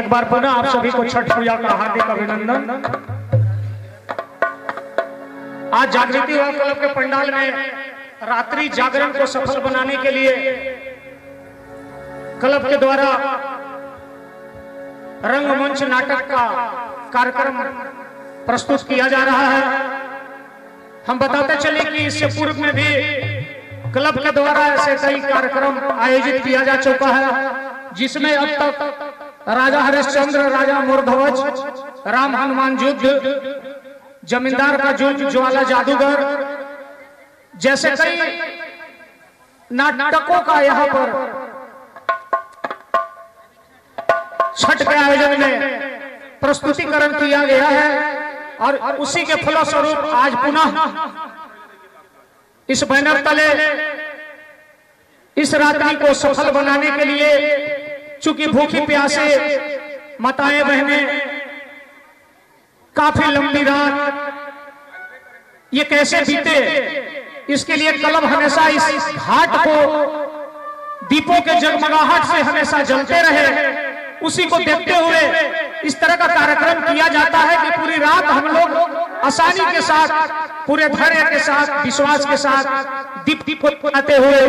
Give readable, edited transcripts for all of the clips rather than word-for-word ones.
एक बार पुनः आप सभी को छठ पूजा का हार्दिक अभिनंदन। आज जागृति युवा क्लब के पंडाल में रात्रि जागरण को सफल बनाने के लिए क्लब के द्वारा रंगमंच नाटक का कार्यक्रम प्रस्तुत किया जा रहा है। हम बताते चले कि इससे पूर्व में भी क्लब के द्वारा ऐसे कई कार्यक्रम आयोजित किया जा चुका है, जिसमें अब तक राजा हरिश्चंद्र, राजा मोरध्वज, राम हनुमान युद्ध, जमींदार का युद्ध, ज्वाला जादूगर जैसे कई नाटकों का यहाँ पर छठ के आयोजन में प्रस्तुतिकरण किया गया है। और उसी के फलस्वरूप आज पुनः इस बैनर तले इस रात्रि को सफल बनाने के लिए, चूंकि भूखी प्यासे माताएं बहनें, काफी लंबी रात ये कैसे बीते, इसके लिए क्लब हमेशा इस घाट को दीपों के जगमगाहट से हमेशा जलते रहे, उसी को देखते हुए इस तरह का कार्यक्रम किया जाता है कि पूरी रात हम लोग आसानी के साथ, पूरे धैर्य के साथ, विश्वास के साथ दीप को बनाते हुए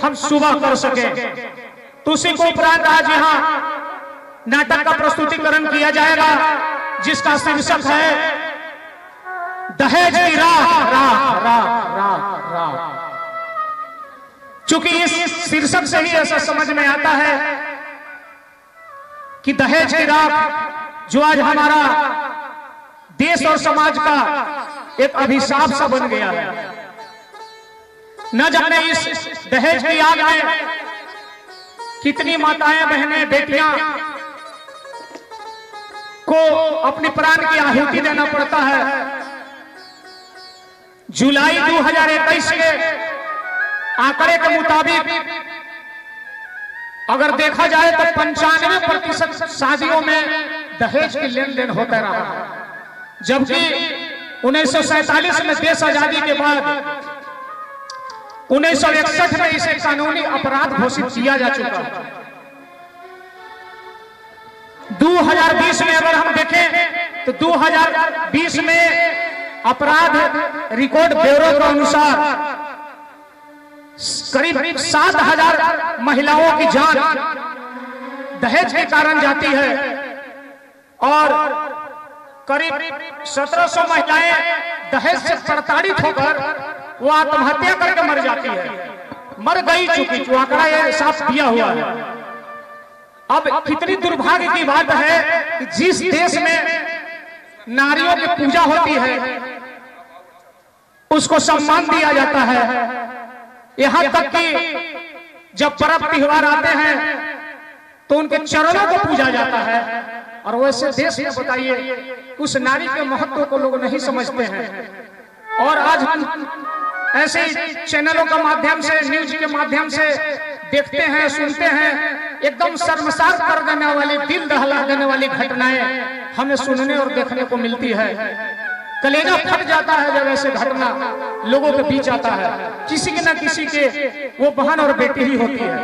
हम सुबह कर सके। तो उसी को उपरांत आज यहाँ नाटक का प्रस्तुतिकरण किया जाएगा, जिसका शीर्षक है दहेज की राह राह राह राह राह। चूंकि इस शीर्षक से ही ऐसा समझ में आता है कि दहेज की राह जो आज हमारा देश और समाज का एक अभिशाप सा बन गया है। न जाने इस दहेज की आग में कितनी माताएं बहनें बेटियां को अपने प्राण की आहुति देना पड़ता है। जुलाई 2021 के आंकड़े के मुताबिक अगर देखा जाए तो 95% शादियों में दहेज की लेन देन होता रहा, जबकि 1947 में देश आजादी के बाद 1961 में इसे कानूनी अपराध घोषित किया जा चुका है। 2020 में अगर हम देखें तो 2020 में अपराध रिकॉर्ड ब्यूरो के अनुसार करीब 7,000 महिलाओं की जान दहेज के कारण जाती है और करीब 1700 महिलाएं दहेज से प्रताड़ित होकर वो आत्महत्या करके मर जाती है, मर गई, चुकी जो आंकड़ा ये साफ दिया हुआ है। अब कितनी दुर्भाग्य की बात है कि जिस देश में नारियों की पूजा होती है उसको सम्मान दिया जाता है, यहां तक कि जब पर्व त्योहार आते हैं तो उनके चरणों को पूजा जाता है। और वैसे देश में बताइए उस नारी के महत्व को लोग नहीं समझते हैं। और आज हम ऐसे चैनलों के माध्यम से, न्यूज के माध्यम से देखते हैं, सुनते हैं, एकदम शर्मसार कर देने वाली, दिल दहला देने वाली घटनाएं हमें सुनने और देखने को मिलती है। कलेजा फट जाता है जब ऐसे घटना लोगों के बीच आता है। किसी के न किसी के वो बहन और बेटी ही होती है।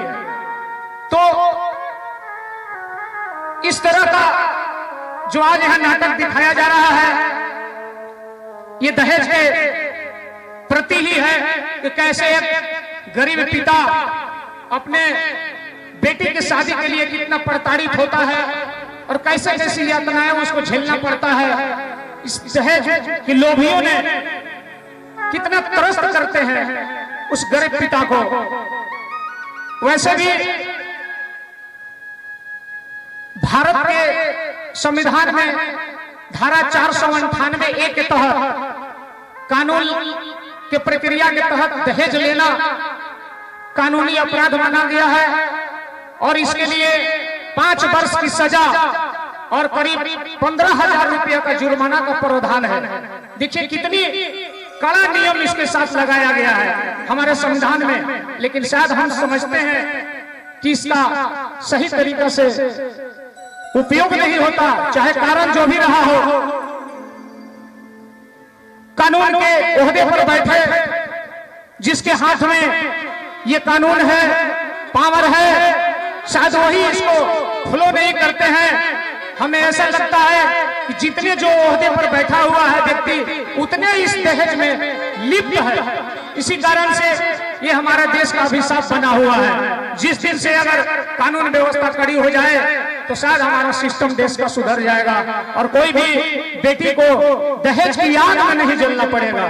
तो इस तरह का जो आज यहां नाटक दिखाया जा रहा है ये दहेज के प्रति ही है कि कैसे एक गरीब पिता अपने बेटी की शादी के लिए कितना प्रताड़ित होता है और कैसे कैसी यातनाएं उसको झेलना पड़ता है। इस दहेज के लोभियों ने कितना त्रस्त करते हैं उस गरीब पिता को। वैसे भी भारत के संविधान में धारा 498A के तहत कानून के प्रक्रिया के तहत दहेज लेना कानूनी अपराध माना गया है और इसके लिए 5 वर्ष की सजा और करीब 15,000 रुपये का जुर्माना का प्रावधान है। देखिए कितनी कड़ा नियम इसके साथ लगाया गया है हमारे संविधान में, लेकिन शायद हम समझते हैं कि इसका सही तरीका से उपयोग नहीं होता, चाहे कारण जो भी रहा हो। कानून के ओहदे पर बैठे जिसके हाथ में ये कानून है, पावर है, शायद वही इसको फ्लो नहीं करते हैं। हमें ऐसा लगता है कि जितने जो ओहदे पर बैठा हुआ है व्यक्ति उतने इस दहेज में लिप्त है। इसी कारण से ये हमारे देश का अभिशाप बना हुआ है। जिस दिन से अगर कानून व्यवस्था कड़ी हो जाए तो शायद हमारा सिस्टम देश का सुधर जाएगा और कोई भी बेटी को दहेज की आग में नहीं जलना पड़ेगा।